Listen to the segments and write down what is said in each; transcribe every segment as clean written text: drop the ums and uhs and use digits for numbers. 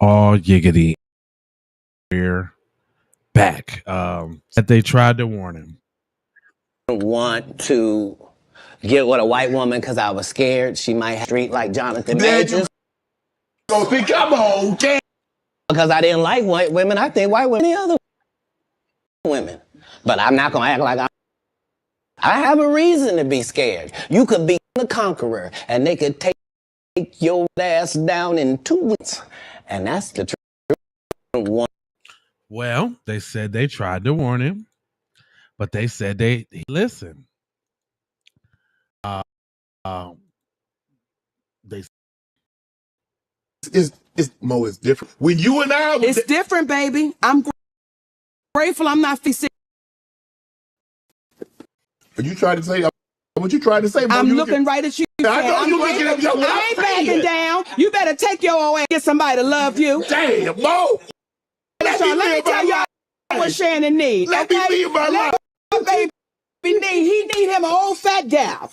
All giggity. We're back. That they tried to warn him. Want to get with a white woman because I was scared she might have street like Jonathan Majors. Come on, damn. Because I didn't like white women. I think white women are the other women. But I'm not going to act like I have a reason to be scared. You could be the conqueror and they could take your ass down in 2 weeks. And that's the truth. Well, they said they tried to warn him, but they said they listen. They It's Mo is different. When you and I, it's different, baby. I'm grateful I'm not sick. Are you trying to say what you trying to say? Mo, I'm looking right at you. I know you looking at me. I ain't backing down. You better take your old ass and get somebody to love you. Damn, Mo. Let me tell y'all what Shannon needs. Let me live my life. Baby, he need him an old fat gal.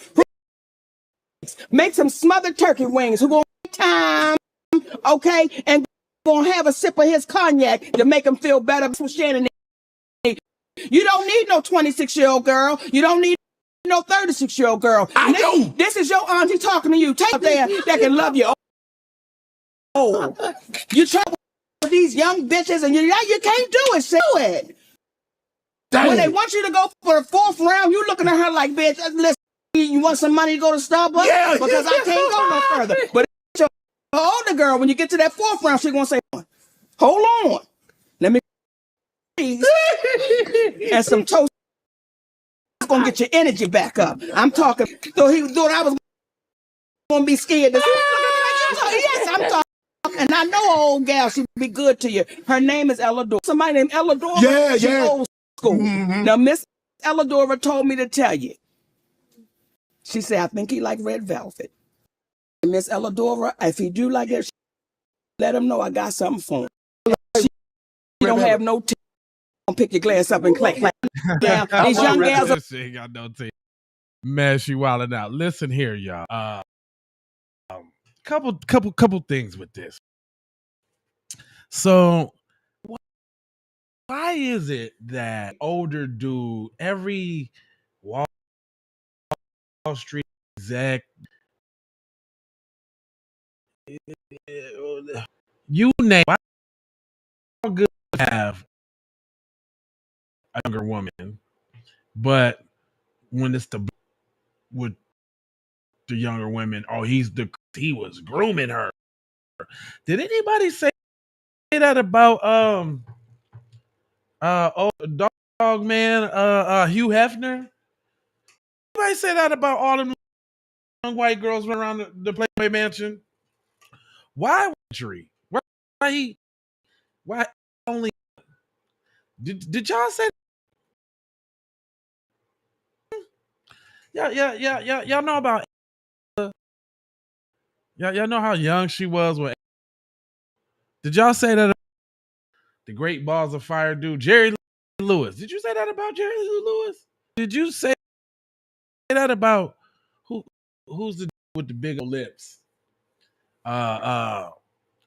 Make some smothered turkey wings. Who gonna time, okay, and gonna have a sip of his cognac to make him feel better. That's what Shannon needs. You don't need no 26-year-old girl. You don't need no 36-year-old girl. This is your auntie talking to you. Take up there that can love you. Oh, you trouble with these young bitches, and you can't do it. Say it. Damn. When they want you to go for the 4th round, you looking at her like, bitch, listen, you want some money to go to Starbucks? Yeah, because I can't go no further. But your older girl, when you get to that 4th round, she's gonna say, hold on. Let me and some toast. Gonna get your energy back up. I'm talking. So he thought I was gonna be scared. Yes, I'm talking. And I know an old gal. She'd be good to you. Her name is Ellador. Somebody named Ellador. Yeah, She's old school. Now, Miss Elladora told me to tell you. She said, I think he like red velvet. Miss Elladora, if he do like that, let him know I got something for him. She don't have no teeth. Don't pick your glass up and clack. Down. These young gals she ain't got no teeth. Man, she wilding out. Listen here, y'all. Couple things with this. So, why is it that older dude, every Wall Street exec, you name, why good to have a younger woman, but when it's with the younger women, he was grooming her. Did anybody say that about dog man Hugh Hefner? Anybody say that about all them young white girls running around the Playboy Mansion? Why why only did y'all say yeah y'all know about y'all know how young she was when did y'all say that the Great Balls of Fire dude Jerry Lewis? Did you say that about Jerry Lewis? Did you say that about who's the with the big old lips?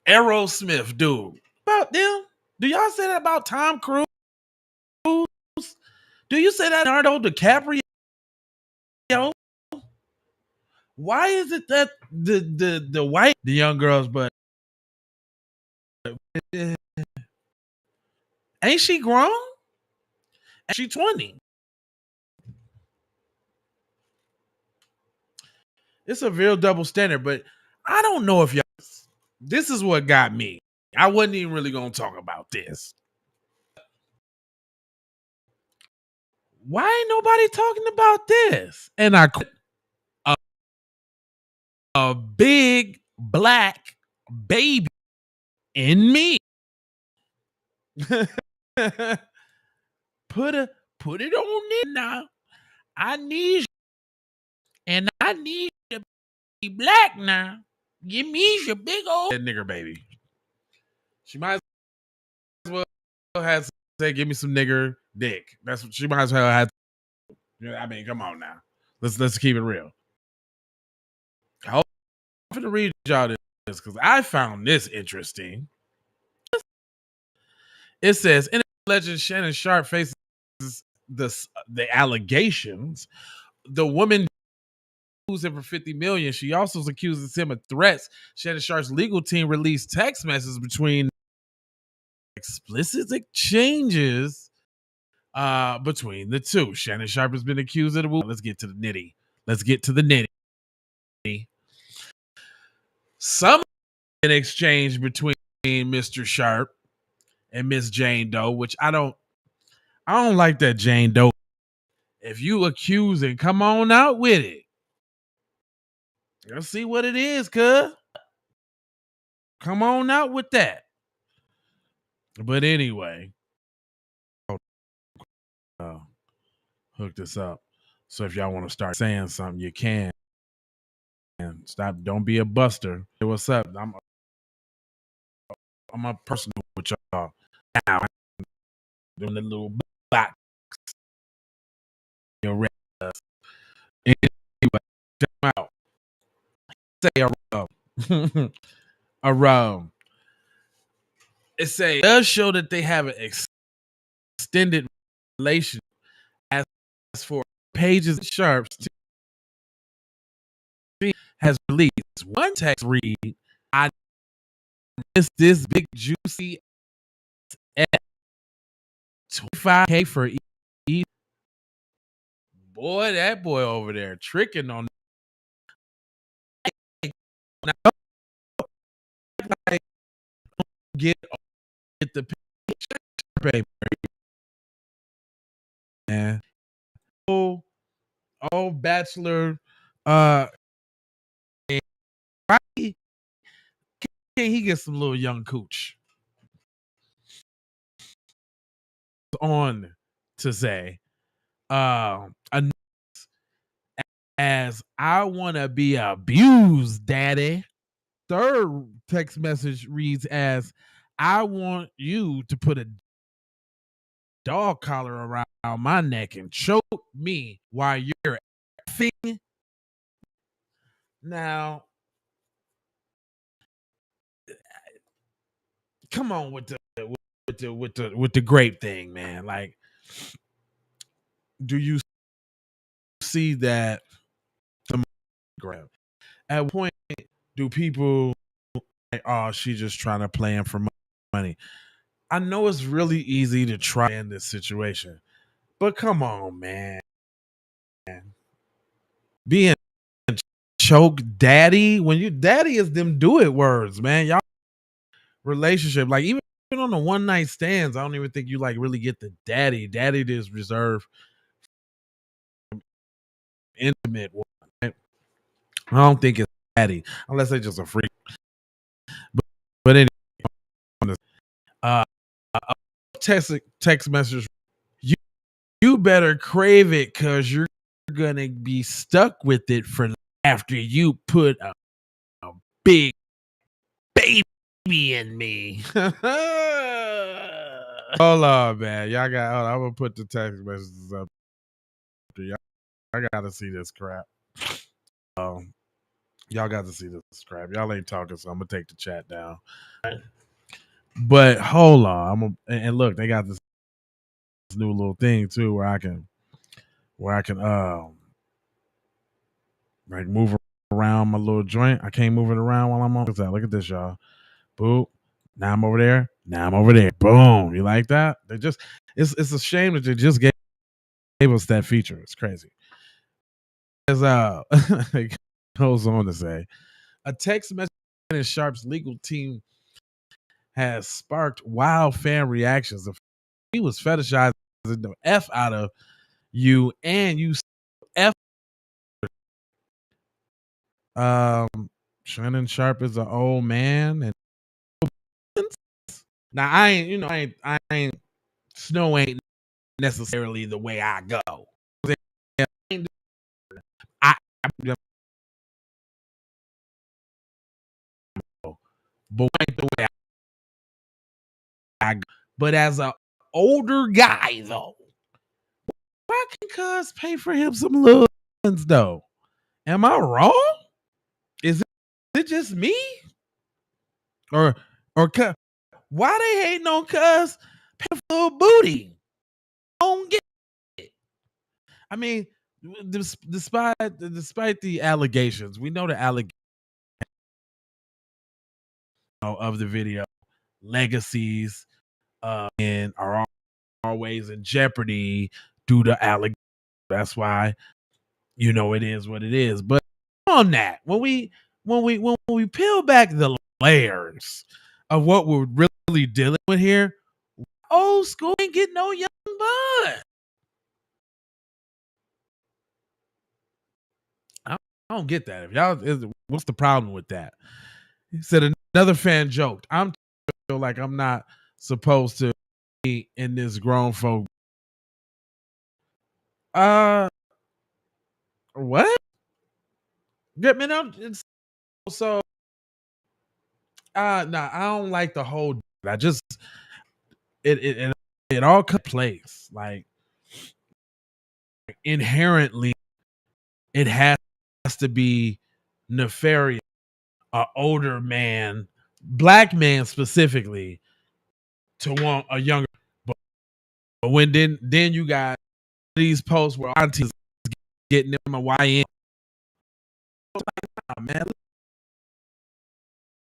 Aerosmith dude. About them? Do y'all say that about Tom Cruise? Do you say that Leonardo DiCaprio? Why is it that the white the young girls, but ain't she grown? She 20. It's a real double standard, but I don't know if y'all. This is what got me. I wasn't even really gonna talk about this. Why ain't nobody talking about this? And I quit. A big black baby in me. Put it on it now. I need you. And I need you to be black now. Give me your big old nigger baby. She might as well have to say, give me some nigger dick. That's what she might as well have. I mean, come on now. Let's keep it real. I'm going to read y'all this because I found this interesting. It says, in legend, Shannon Sharpe faces the allegations. The woman sues him for $50 million. She also accuses him of threats. Shannon Sharpe's legal team released text messages between explicit exchanges between the two. Shannon Sharpe has been accused of the woman. Let's get to the nitty. Some an exchange between Mr. Sharpe and Miss Jane Doe, which I don't like that Jane Doe. If you accusing, come on out with it. Let's see what it is, cuz. Come on out with that. But anyway, hook this up. So if y'all want to start saying something, you can. And stop. Don't be a buster. Hey, what's up? I'm a personal with y'all. Now, doing the little box. Anyway, check them out. Say around. It say it does show that they have an extended relation. As for Pages Sharpe's has released one text read, I missed this big juicy at 25K for each. Boy, that boy over there tricking on get the picture, man. Oh, bachelor, right? Can he get some little young cooch on to say, as I want to be abused, daddy. Third text message reads as, I want you to put a dog collar around my neck and choke me while you're effing. Now, come on with the grape thing, man. Like, do you see that? At what point do people like, oh, she's just trying to play him for money? I know it's really easy to try in this situation, but come on, man. Being choke daddy, when you daddy is them do it words, man. Y'all relationship, like even on the one night stands, I don't even think you like really get the daddy. Daddy is reserved intimate one. Right? I don't think it's daddy unless they just a freak. But anyway, text message. You better crave it because you're gonna be stuck with it for after you put a big baby in me. Hold on, man. Y'all got. Hold on, I'm gonna put the text messages up. I gotta see this crap. Y'all got to see this crap. Y'all ain't talking, so I'm gonna take the chat down. But hold on, and look, they got this new little thing too, where I can like move around my little joint. I can't move it around while I'm on. Look at this, y'all. Boop. Now I'm over there. Now I'm over there. Boom. You like that? They just it's a shame that they just gave us that feature. It's crazy. As it goes on to say, a text message in Sharpe's legal team has sparked wild fan reactions. He was fetishizing the F out of you, and you F. Shannon Sharpe is an old man, and now I ain't Snow ain't necessarily the way I go. But ain't the way I go. But as an older guy though, why can cuz pay for him some little ones though? Am I wrong? Is it just me? Or why they hating on cuz little booty. Don't get it. I mean, despite the allegations, we know the allegations of the video legacies and are always in jeopardy due to allegations. That's why it is what it is. But on that, when we peel back the layers of what we're really dealing with here, old school ain't get no young blood. I don't get that. If y'all, what's the problem with that? He said another fan joked, "I'm feel like I'm not supposed to be in this grown folk." What? Get me now. So, nah, I don't like the whole. I just it all comes place. Like inherently, it has to be nefarious. An older man, black man specifically, to want a younger. But when then you got these posts where aunties getting them a YN. Like, nah, man,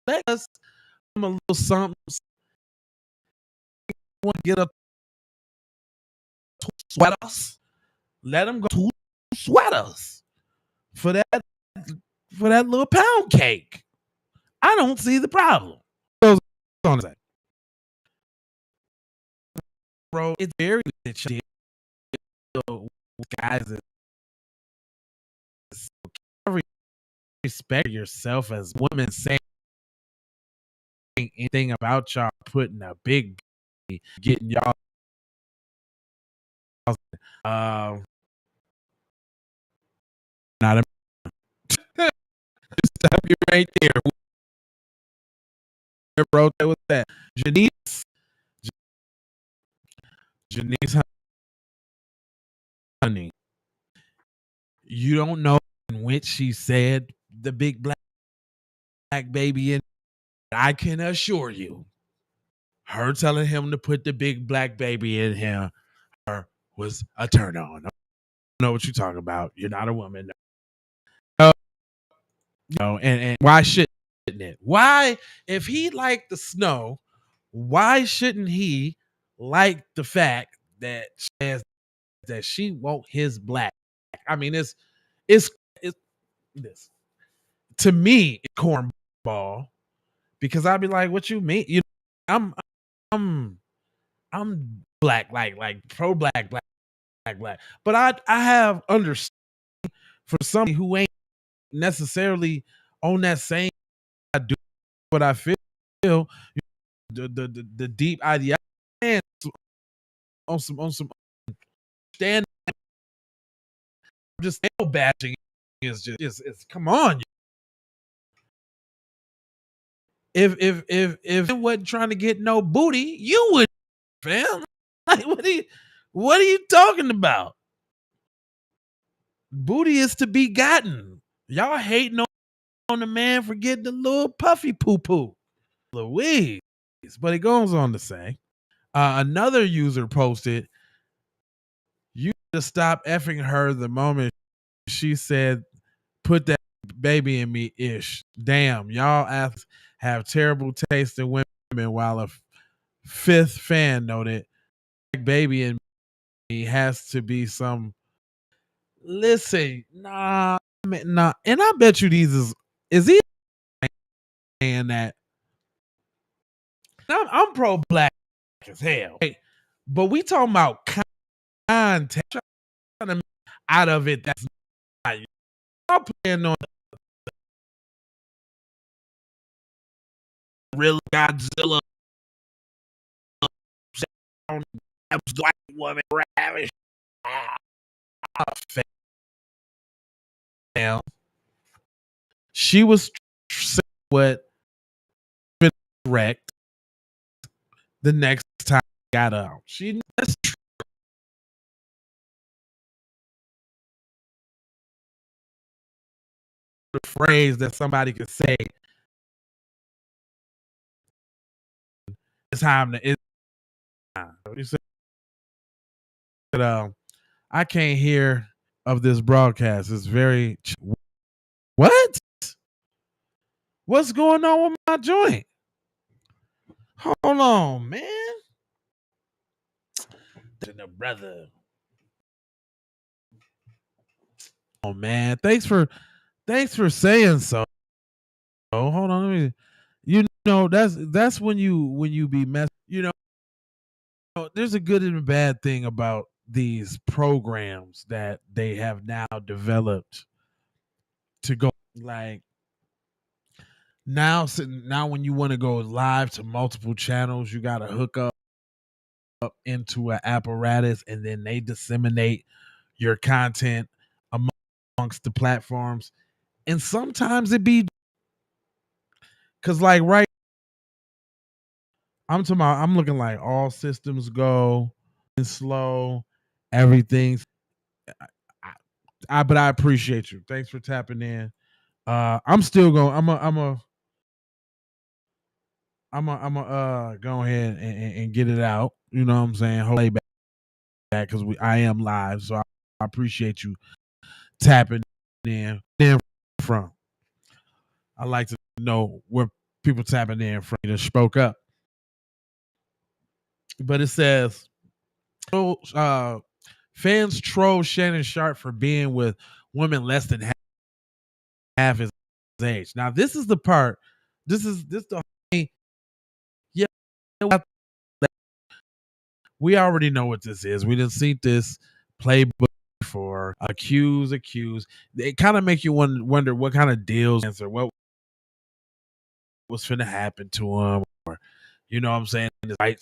let us a little something. Want to get up sweaters? Let them go two sweaters for that little pound cake. I don't see the problem. Goes on to say, bro, it's very that you guys respect yourself as women saying anything about y'all putting a big getting y'all not a stop you right there. Who wrote that was that? Janice Honey. You don't know in which she said the big black baby in. I can assure you, her telling him to put the big black baby in him was a turn on. I don't know what you're talking about. You're not a woman. And why shouldn't it? Why, if he liked the snow, why shouldn't he like the fact that she won't his black? I mean, it's this to me cornball because I'd be like, what you mean? I'm black, like pro black, black. But I have understood for somebody who ain't necessarily on that same. I do what I feel. The deep ideology on some stand. Just bashing is just it's come on. If it wasn't trying to get no booty, you would, fam. Like what are you talking about? Booty is to be gotten. Y'all hating on the man for getting the little puffy poo poo. Louise. But it goes on to say, another user posted, "You just stop effing her the moment she said, put that baby in me ish. Damn, y'all have terrible taste in women." While a fifth fan noted, baby in me has to be some. Listen, nah, and I bet you these is he saying that? I'm pro black as hell, but we talking about content out of it. That's not y'all playing on real Godzilla. White woman ravish. She was what correct the next time I got out. She that's the phrase that somebody could say. It's time to he said, I can't hear of this broadcast. It's very what? What's going on with my joint? Hold on, man. The brother. Oh man, thanks for saying so. Oh, hold on, let me. You know that's when you be messed. You know, there's a good and a bad thing about these programs that they have now developed to go like now when you want to go live to multiple channels, you got to hook up into an apparatus and then they disseminate your content amongst the platforms. And sometimes it be because like right I'm looking like all systems go and slow, everything's but I appreciate you. Thanks for tapping in. I'm still going. I'm a go ahead and get it out. You know what I'm saying? Hold back because I am live, so I appreciate you tapping in from. I like to know where people tapping in from. You spoke up, but it says, fans troll Shannon Sharpe for being with women less than half his age. Now this is the part. This the yeah. We already know what this is. We didn't see this playbook before. Accuse. It kind of make you wonder what kind of deals or what was finna happen to him, or you know what I'm saying? The right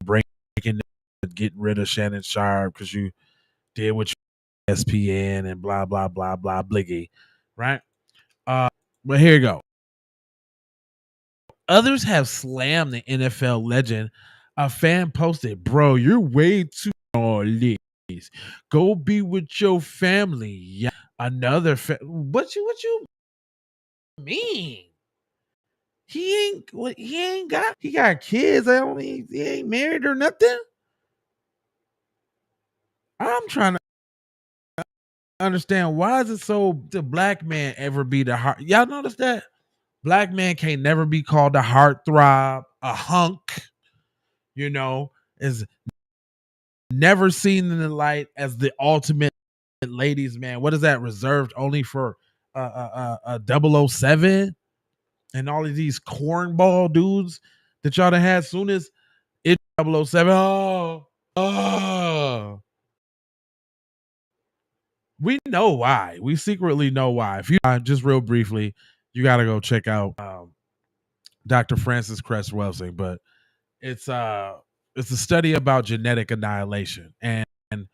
breaking, getting rid of Shannon Sharpe because you did what you ESPN and blah blah blah blah bliggy, right? But here you go. Others have slammed the NFL legend. A fan posted, "Bro, you're way too on this. Go be with your family." Yeah, another what you mean? He got kids. He ain't married or nothing. I'm trying to understand why is it so the black man ever be the heart? Y'all notice that black man can't never be called a heartthrob, a hunk. You know, is never seen in the light as the ultimate ladies man. What is that reserved only for 007 and all of these cornball dudes that y'all done had soon as it 007? Oh. We know why. We secretly know why. If you just real briefly, you got to go check out Dr. Francis Cress Welsing, but it's a study about genetic annihilation and you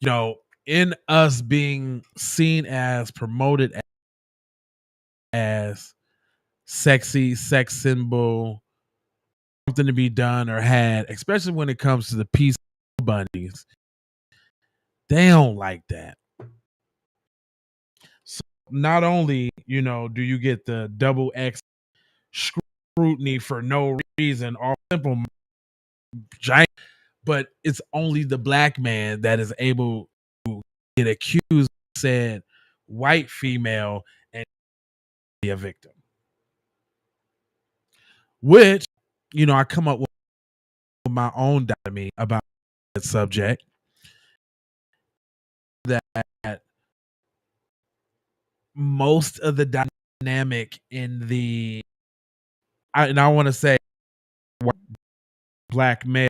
know, in us being seen as promoted as sexy, sex symbol, something to be done or had, especially when it comes to the peace bunnies, they don't like that. So not only, you know, do you get the double X scrutiny for no reason or simple giant, but it's only the black man that is able to get accused, said white female, and be a victim. Which, you know, I come up with my own dichotomy about that subject. That most of the dynamic in the, and I want to say, black male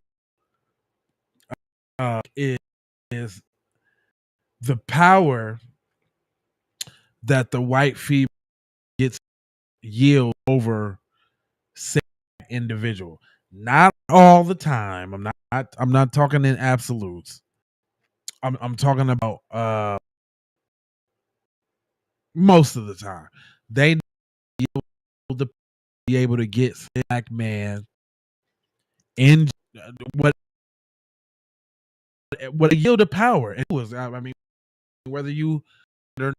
is the power that the white female gets yield over said individual. Not all the time. I'm not talking in absolutes. I'm talking about most of the time. They yield to be able to get black man in what a yield of power. It was, I mean, whether you or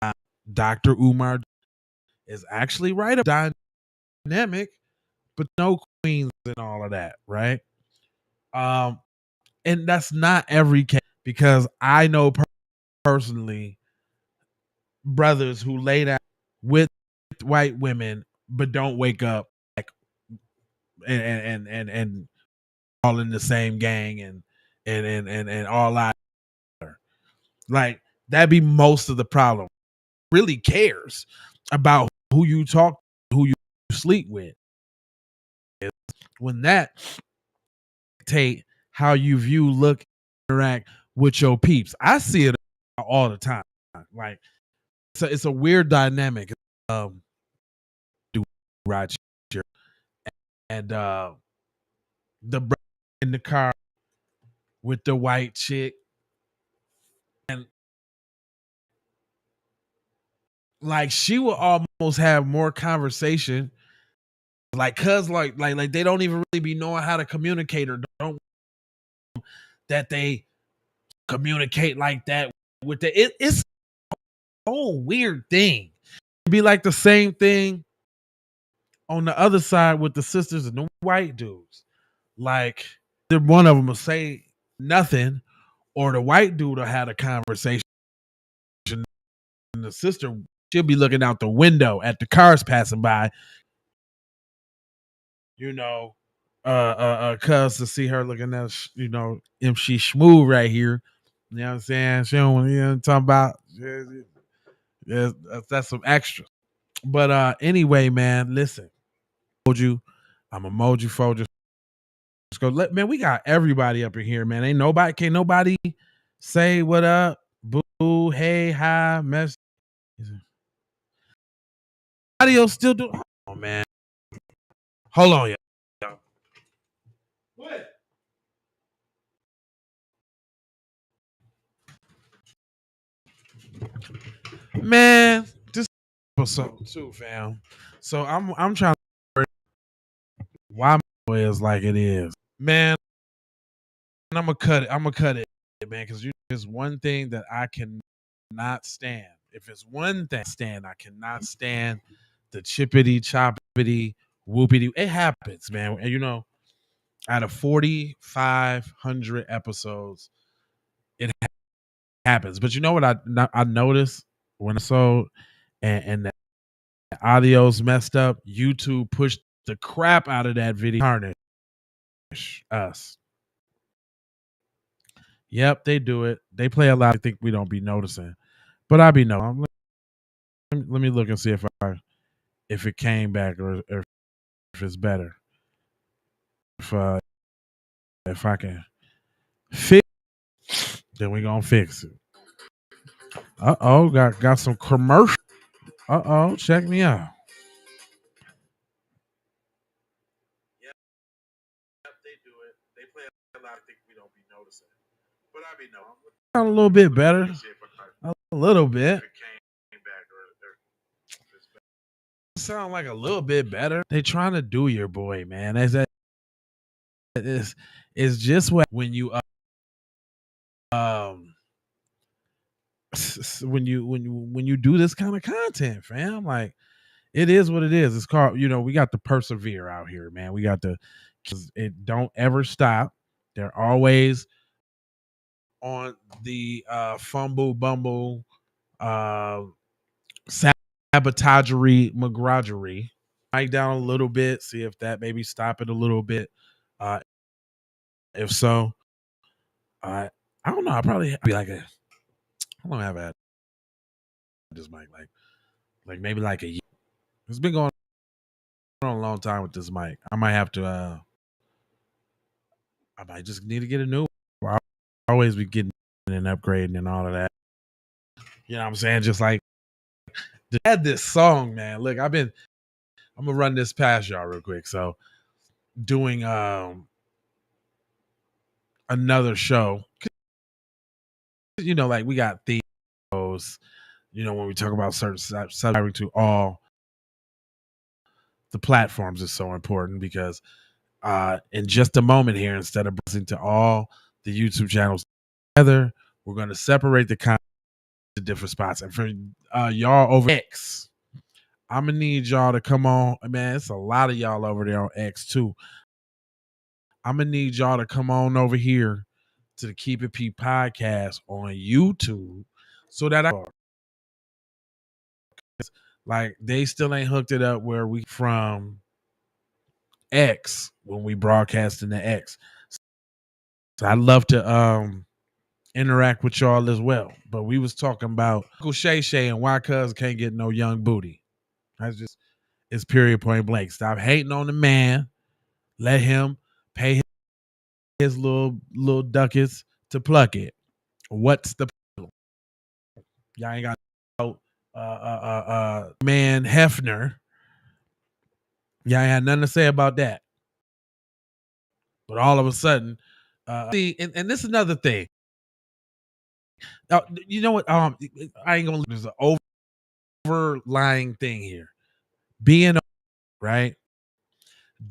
not, Dr. Umar is actually right about dynamic, but no queens and all of that, right? And that's not every case, because I know personally brothers who lay down with white women but don't wake up like and all in the same gang and all out. Like that'd be most of the problem. Really cares about who you talk, who you sleep with. When that dictate how you view, look, interact with your peeps. I see it all the time. Like it's a weird dynamic. Do right here and the brother in the car with the white chick, and like she will almost have more conversation, like cause like they don't even really be knowing how to communicate, or don't that they communicate like that with it's a whole weird thing. It'd be like the same thing on the other side with the sisters and the white dudes. Like one of them will say nothing, or the white dude will have a conversation, and the sister, she'll be looking out the window at the cars passing by, you know, cuz to see her looking at, you know, if she smooth right here. You know what I'm saying? She don't, you know, talking about, yeah, that's some extra. But anyway, man, listen. Told you, I'm a emoji folder. Let's go. Man, we got everybody up in here, man. Can't nobody say what up, boo, hey, hi, mess. Audio still do. Oh man, hold on, yeah. What? Man, this episode too, fam. So I'm trying to why my is like it is, man. I'm gonna cut it. I'm gonna cut it, man, because there's one thing that I cannot stand. If it's one thing I cannot stand the chippity choppity whoopity. It happens, man. And you know, out of 4,500 episodes, it happens. But you know what I noticed when I saw and the audio's messed up, YouTube pushed the crap out of that video. Tarnish us. Yep, they do it. They play a lot. I think we don't be noticing, but I be noticing. Let me look and see if it came back, or if it's better. If I can fix, then we gonna fix it. Got some commercial. Check me out. Yep, they do it. They play a lot. I think we don't be noticing, but I be noticing. A little bit better. A little bit. Sound like a little bit better. They trying to do your boy, man. It's just when you when you do this kind of content, fam. Like it is what it is. It's called, you know, we got to persevere out here, man. We got to, it don't ever stop. They're always on the fumble bumble sabotagery McGragery. Mic down a little bit, see if that maybe stop it a little bit. If so, I don't know. I'll probably be like how long have I had this mic? Like maybe like a year. It's been going on a long time with this mic. I might have to I might just need to get a new one. I'll always be getting and upgrading and all of that. You know what I'm saying? Just like I had this song, man. Look, I'm gonna run this past y'all real quick. So doing another show. You know, like we got themes, you know, when we talk about certain subscribing to all the platforms is so important, because in just a moment here, instead of listening to all the YouTube channels together, we're going to separate the content to different spots. And for y'all over X, I'm gonna need y'all to come on. Man, it's a lot of y'all over there on X too. I'm gonna need y'all to come on over here to the Keep It P podcast on YouTube, so that like they still ain't hooked it up where we from X when we broadcast in the X. So I'd love to interact with y'all as well. But we was talking about Uncle Shay Shay and why cuz can't get no young booty. That's just, it's period point blank. Stop hating on the man. Let him pay his little ducats to pluck it. What's the problem? Y'all ain't got no man Hefner. Y'all ain't had nothing to say about that. But all of a sudden, see, and this is another thing. You know what? I ain't gonna. There's an overlying thing here. Being right.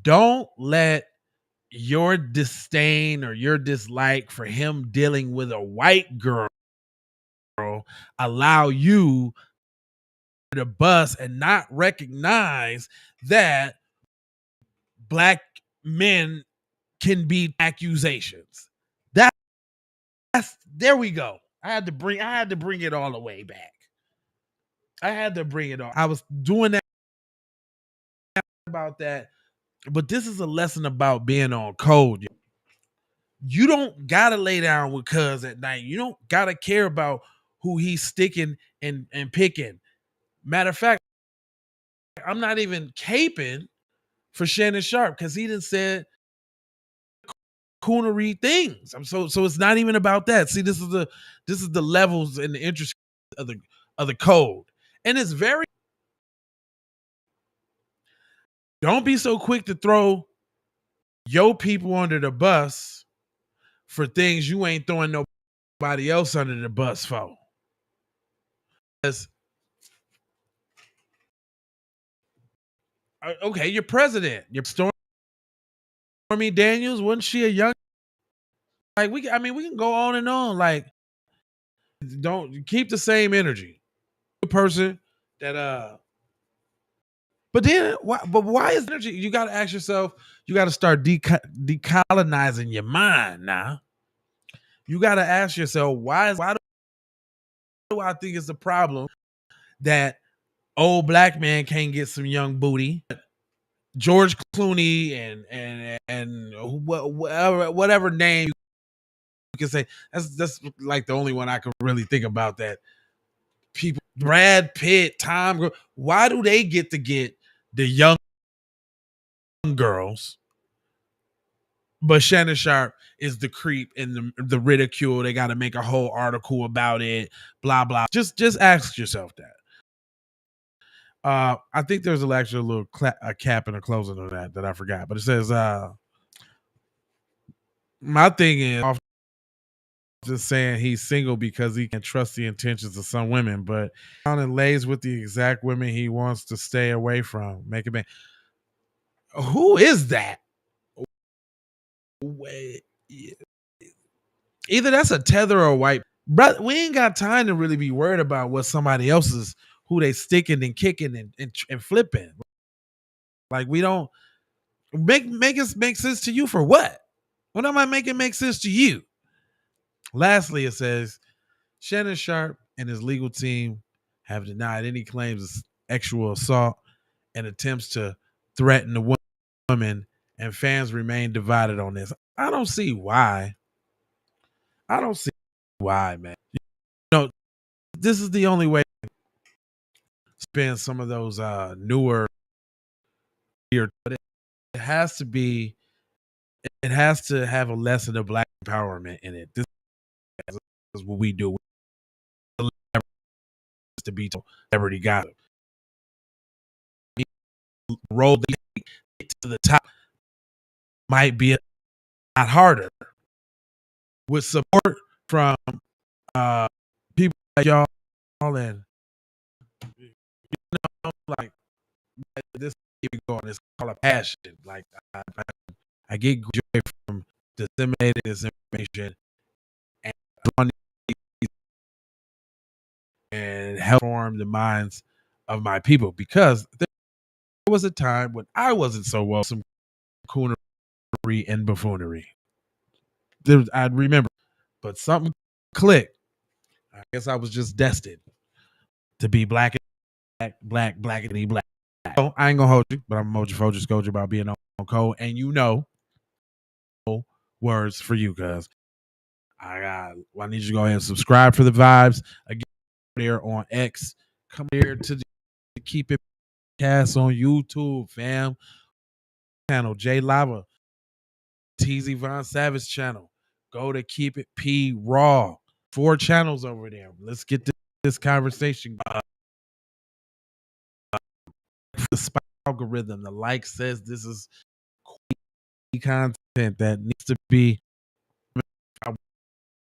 Don't let your disdain or your dislike for him dealing with a white girl allow you to bust and not recognize that black men can be accusations. That's there we go. I had to bring it all the way back. I had to bring it all. I was doing that about that, but this is a lesson about being on code. You don't gotta lay down with cuz at night. You don't gotta care about who he's sticking and picking. Matter of fact, I'm not even caping for Shannon Sharpe because he done said coonery things. So it's not even about that. See, this is the levels and the interest of the code. And it's very, don't be so quick to throw your people under the bus for things you ain't throwing nobody else under the bus for. Okay, your president, your Stormy Daniels, wasn't she a young? Like we can go on and on. Like, don't keep the same energy. The person that but then why? But why is energy? You got to ask yourself. You got to start decolonizing your mind now. You got to ask yourself why do I think it's a problem that old black man can't get some young booty? George Clooney and whatever name you can say. That's like the only one I can really think about that people. Brad Pitt, Tom. Why do they get the young girls? But Shannon Sharpe is the creep and the ridicule. They got to make a whole article about it. Blah blah. Just ask yourself that. I think there's actually a little a cap and a closing on that I forgot, but it says, my thing is just saying he's single because he can trust the intentions of some women, but and lays with the exact women he wants to stay away from. Make it man. Who is that? Either that's a tether or a white. But we ain't got time to really be worried about what somebody else's, who they sticking and kicking and flipping. Like, we don't make it make sense to you for what? What am I making make sense to you? Lastly, it says Shannon Sharpe and his legal team have denied any claims of sexual assault and attempts to threaten the woman, and fans remain divided on this. I don't see why. Man. You know, this is the only way to spend some of those newer, but it has to have a lesson of black empowerment in it. This is what we do. To be celebrity got roll to the top might be a lot harder with support from people like y'all, and you know, like this going, it's called a passion. Like I get joy from disseminating this information and help form the minds of my people, because there was a time when I wasn't so well, some coonery and buffoonery. I remember, but something clicked. I guess I was just destined to be blackity black. So I ain't gonna hold you, but I'm just told you about being on code, and words for you, cuz I need you to go ahead and subscribe for the vibes. Again, there on X. Come here to Keep It Cast on YouTube, fam. Channel J Lava, TZ Von Savage channel. Go to Keep It P Raw. 4 channels over there. Let's get this conversation. The algorithm, the like says this is content that needs to be.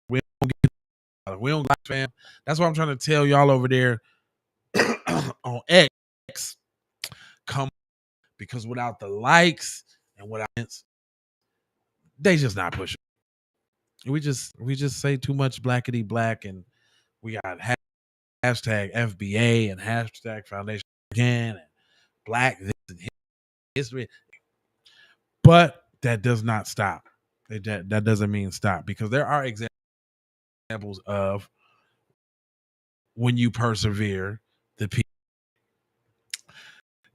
We don't like, fam. That's what I'm trying to tell y'all over there on X. Come, because without the likes and without they just not pushing. We just say too much blackity black, and we got hashtag FBA and hashtag Foundation again and black this and history. But that does not stop. That doesn't mean stop, because there are examples of when you persevere, the people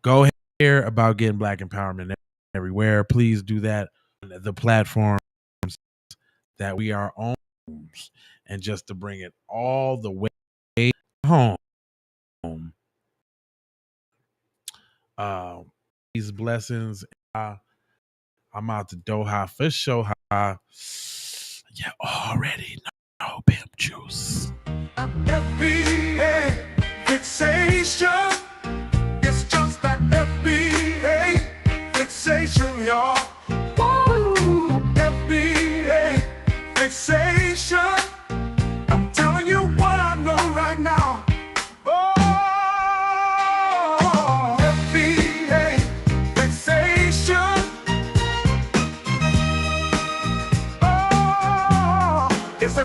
go here about getting black empowerment everywhere. Please do that on the platforms that we are on, and just to bring it all the way home. These blessings. I'm out to Doha for show. You already know pimp juice. FBA fixation. It's just that FBA fixation, y'all. FBA fixation. I'm telling you what I know right now. Oh, FBA fixation. Oh, it's a